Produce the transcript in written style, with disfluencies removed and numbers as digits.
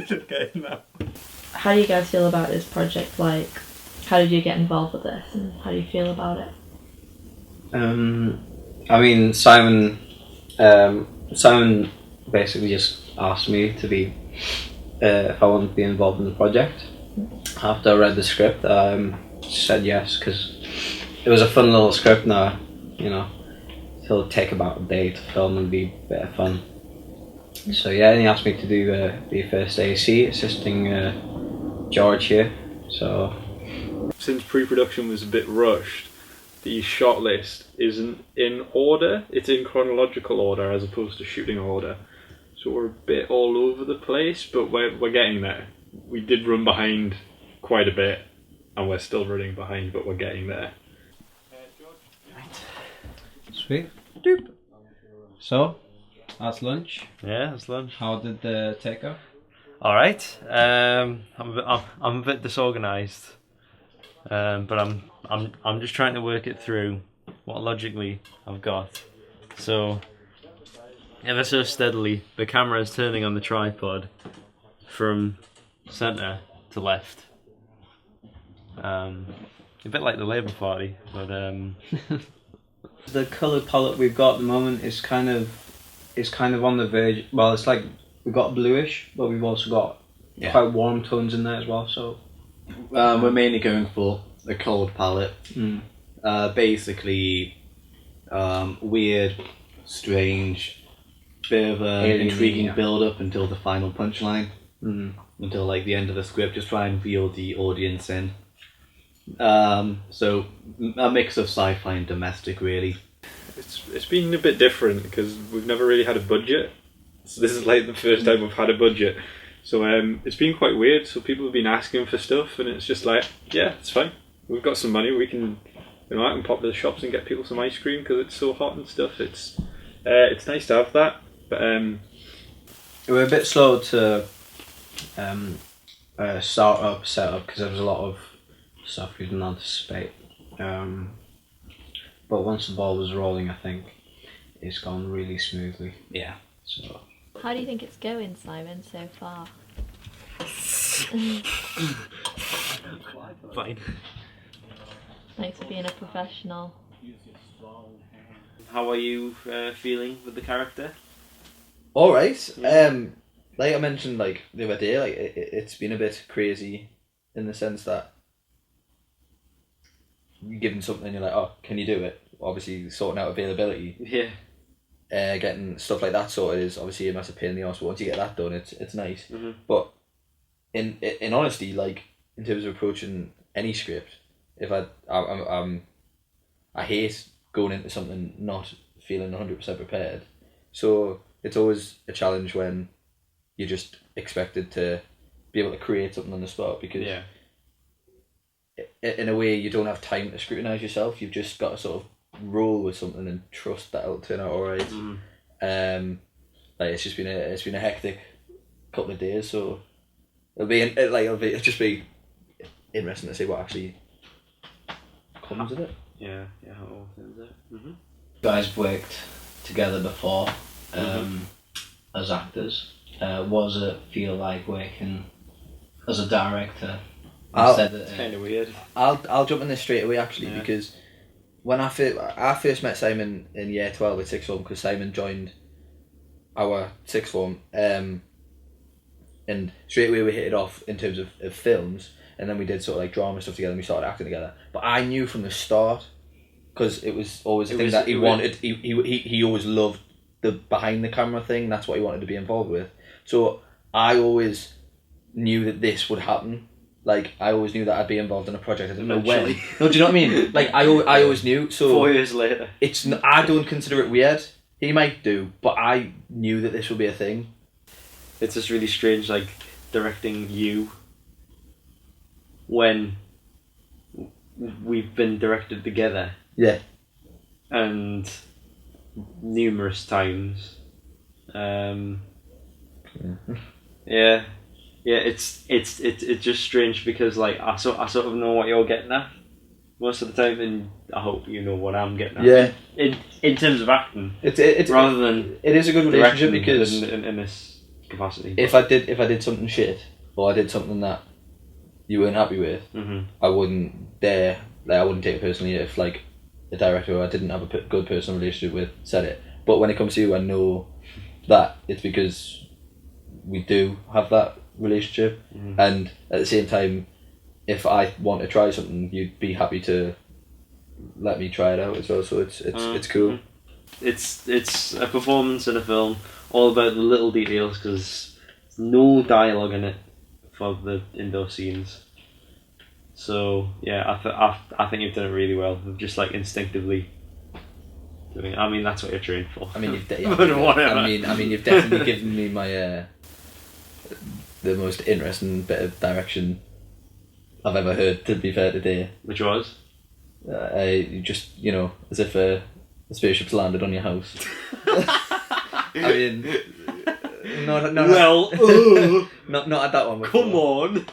getting that. How do you guys feel about this project? Like, how did you get involved with this, and how do you feel about it? I mean, Simon basically just asked me to be if I wanted to be involved in the project. After I read the script, said yes, because it was a fun little script. Now, you know, it'll take about a day to film and be a bit of fun. So yeah, and he asked me to do the first AC, assisting George here. So since pre-production was a bit rushed, the shot list isn't in order, it's in chronological order as opposed to shooting order. So we're a bit all over the place, but we're getting there. We did run behind quite a bit, and we're still running behind, but we're getting there. sweet. Doop. So, that's lunch. Yeah, that's lunch. How did the take-off? All right. I'm a bit disorganised, but I'm just trying to work it through what logically I've got. So ever so steadily, the camera is turning on the tripod from centre to left. A bit like the Labour Party, but the colour palette we've got at the moment is kind of on the verge. Well, it's like we've got bluish, but we've also got quite warm tones in there as well. So we're mainly going for a cold palette. Basically, weird, strange, bit of an intriguing build-up until the final punchline, until like the end of the script. Just try and reel the audience in. So a mix of sci-fi and domestic, really. It's been a bit different because we've never really had a budget. So this is like the first time we've had a budget. So it's been quite weird. So people have been asking for stuff, and it's just like, yeah, it's fine. We've got some money. We can, you know, I can pop to the shops and get people some ice cream because it's so hot and stuff. It's nice to have that, but we're a bit slow to set up because there was a lot of stuff we didn't anticipate. But once the ball was rolling, I think it's gone really smoothly. Yeah. So. How do you think it's going, Simon, so far? fine. Thanks for being a professional. How are you feeling with the character? All right. Yeah. Like I mentioned, like the other day, like it's been a bit crazy in the sense that you're given something and you're like, oh, can you do it? Obviously, sorting out availability. Yeah. Getting stuff like that sorted is obviously a massive pain in the arse, but once you get that done, it's nice. Mm-hmm. But in honesty, like in terms of approaching any script, if I hate going into something not feeling 100% prepared. So it's always a challenge when you're just expected to be able to create something on the spot, because in a way you don't have time to scrutinise yourself. You've just got to sort of roll with something and trust that it'll turn out alright. Like it's been a hectic couple of days, so it'll just be interesting to see what actually comes of it. Yeah, how it all turns out. You guys worked together before as actors. What does it feel like working as a director? It's kind of weird. I'll jump in this straight away actually, because when I first met Simon in year 12 at sixth form, because Simon joined our sixth form, and straight away we hit it off in terms of films, and then we did sort of like drama stuff together and we started acting together. But I knew from the start, because it was always a thing that he wanted. He always loved the behind the camera thing. That's what he wanted to be involved with. So I always knew that this would happen. Like I always knew that I'd be involved in a project. I didn't know when. No, do you know what I mean? Like I always knew. So 4 years later, I don't consider it weird. He might do, but I knew that this would be a thing. it's just really strange, like directing you when we've been directed together. Yeah. And numerous times. Yeah, it's just strange because like I sort of know what you're getting at most of the time, and I hope you know what I'm getting at. Yeah. In terms of acting, It's rather than it is a good relationship because in this capacity. If I did something shit, or I did something that you weren't happy with, I wouldn't dare. Like, I wouldn't take it personally if like a director who I didn't have a good personal relationship with said it. But when it comes to you, I know that it's because we do have that relationship, and at the same time, if I want to try something, you'd be happy to let me try it out as well. So it's cool. It's a performance in a film, all about the little details, because there's no dialogue in it for the indoor scenes. So yeah, I think you've done it really well. Just like instinctively doing it. I mean, that's what you're trained for. I mean, you've whatever. I mean, you've definitely given me my the most interesting bit of direction I've ever heard. To be fair, today, Which was? you just as if a spaceship's landed on your house. I mean, not at that one. Come on.